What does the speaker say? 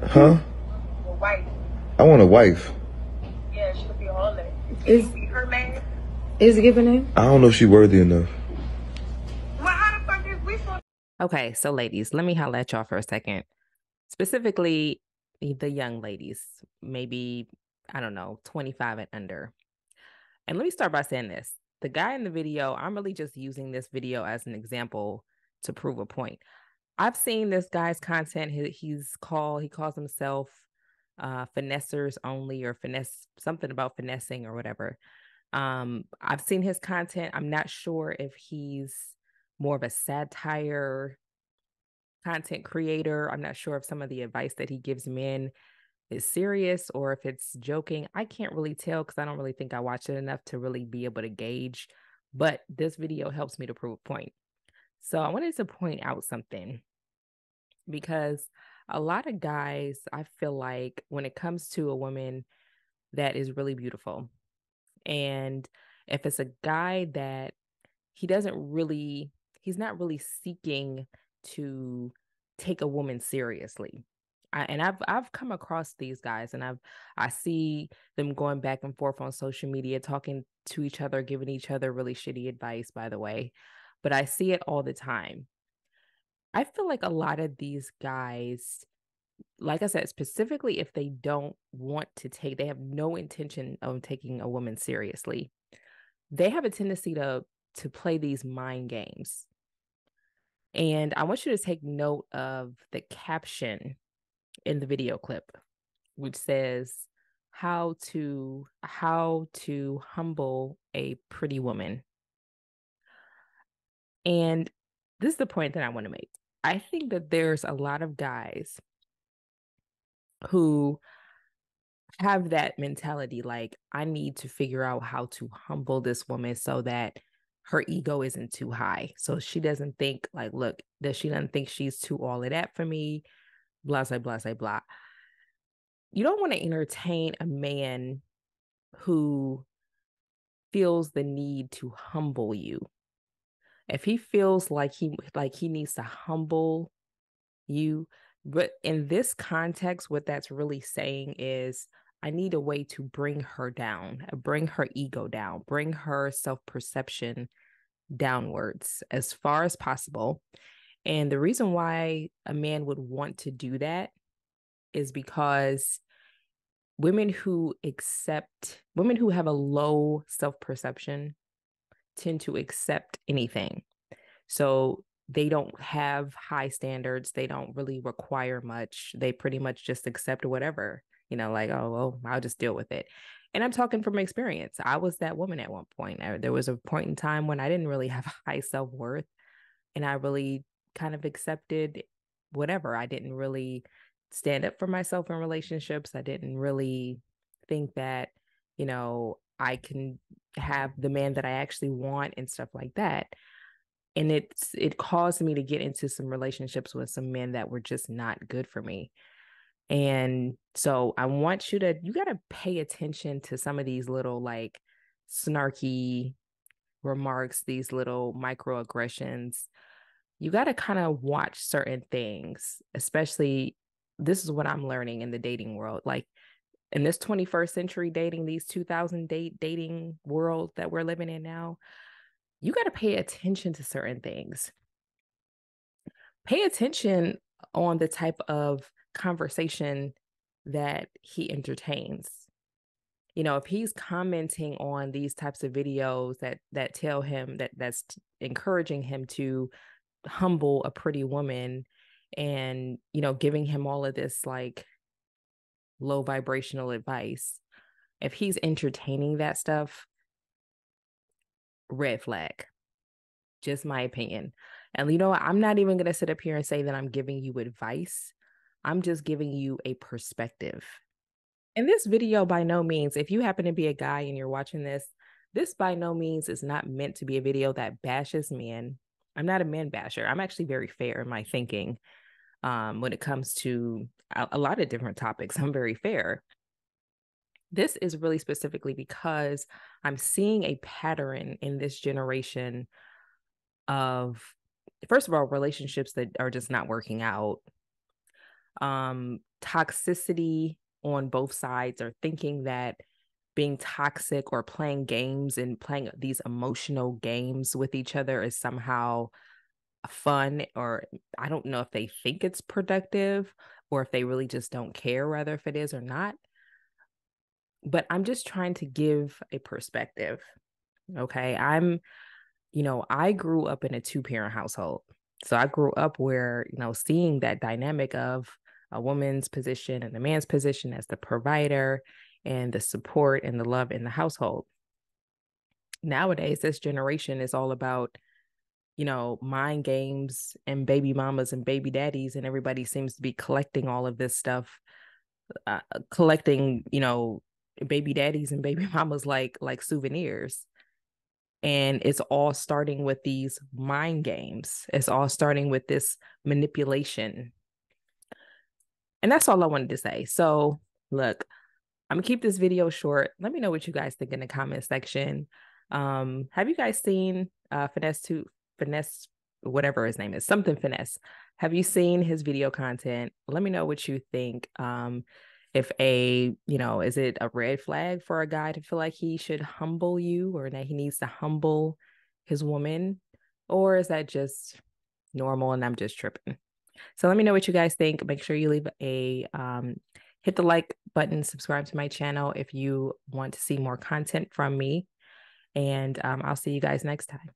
Huh? A wife. I want a wife. Yeah, she could be all that. Is Be her man. is giving it? I don't know if she worthy enough. Well, how the fuck is we supposed Okay, so ladies, let me holler at y'all for a second. Specifically, the young ladies, maybe, I don't know, 25 and under. And let me start by saying this. The guy in the video, I'm really just using this video as an example to prove a point. I've seen this guy's content. He calls himself finessers only, or finesse, something about finessing or whatever. I've seen his content. I'm not sure if he's more of a satire content creator. I'm not sure if some of the advice that he gives men is serious or if it's joking. I can't really tell because I don't really think I watch it enough to really be able to gauge. But this video helps me to prove a point. So I wanted to point out something, because a lot of guys, I feel like when it comes to a woman that is really beautiful, and if it's a guy that he's not really seeking to take a woman seriously. I've come across these guys, and I see them going back and forth on social media, talking to each other, giving each other really shitty advice, by the way. But I see it all the time. I feel like a lot of these guys, like I said, specifically if they don't want to they have no intention of taking a woman seriously, they have a tendency to play these mind games. And I want you to take note of the caption in the video clip, which says how to humble a pretty woman. And this is the point that I want to make. I think that there's a lot of guys who have that mentality, like, I need to figure out how to humble this woman so that her ego isn't too high. So she doesn't think like, look, that she doesn't think she's too all of that for me, blah, blah, blah, blah, blah. You don't want to entertain a man who feels the need to humble you. If he feels like he needs to humble you, but in this context, what that's really saying is, I need a way to bring her down, bring her ego down, bring her self-perception downwards as far as possible. And the reason why a man would want to do that is because women who have a low self-perception tend to accept anything. So they don't have high standards. They don't really require much. They pretty much just accept whatever, like, oh, well, I'll just deal with it. And I'm talking from experience. I was that woman at one point. There was a point in time when I didn't really have high self-worth, and I really kind of accepted whatever. I didn't really stand up for myself in relationships. I didn't really think that, I can have the man that I actually want and stuff like that. And it caused me to get into some relationships with some men that were just not good for me. And so I want you got to pay attention to some of these little, like, snarky remarks, these little microaggressions. You got to kind of watch certain things, especially, this is what I'm learning in the dating world. Like, in this 21st century dating, these 2000 dating world that we're living in now, you got to pay attention to certain things. Pay attention on the type of conversation that he entertains. If he's commenting on these types of videos that tell him that's encouraging him to humble a pretty woman, and, giving him all of this, like, low vibrational advice, if he's entertaining that stuff, red flag. Just my opinion. And I'm not even going to sit up here and say that I'm giving you advice. I'm just giving you a perspective. And this video, by no means, if you happen to be a guy and you're watching this by no means is not meant to be a video that bashes men. I'm not a man basher. I'm actually very fair in my thinking. When it comes to a lot of different topics, I'm very fair. This is really specifically because I'm seeing a pattern in this generation of, first of all, relationships that are just not working out. toxicity on both sides, or thinking that being toxic or playing games and playing these emotional games with each other is somehow fun, or I don't know if they think it's productive or if they really just don't care whether if it is or not. But I'm just trying to give a perspective. Okay. I grew up in a two-parent household. So I grew up where, seeing that dynamic of a woman's position and a man's position as the provider and the support and the love in the household. Nowadays, this generation is all about, mind games and baby mamas and baby daddies, and everybody seems to be collecting all of this stuff, collecting, baby daddies and baby mamas like souvenirs. And it's all starting with these mind games. It's all starting with this manipulation. And that's all I wanted to say. So look, I'm gonna keep this video short. Let me know what you guys think in the comment section. Have you guys seen Finesse, whatever his name is, something Finesse? Have you seen his video content? Let me know what you think. If is it a red flag for a guy to feel like he should humble you, or that he needs to humble his woman? Or is that just normal and I'm just tripping? So let me know what you guys think. Make sure you leave hit the like button, subscribe to my channel if you want to see more content from me. And I'll see you guys next time.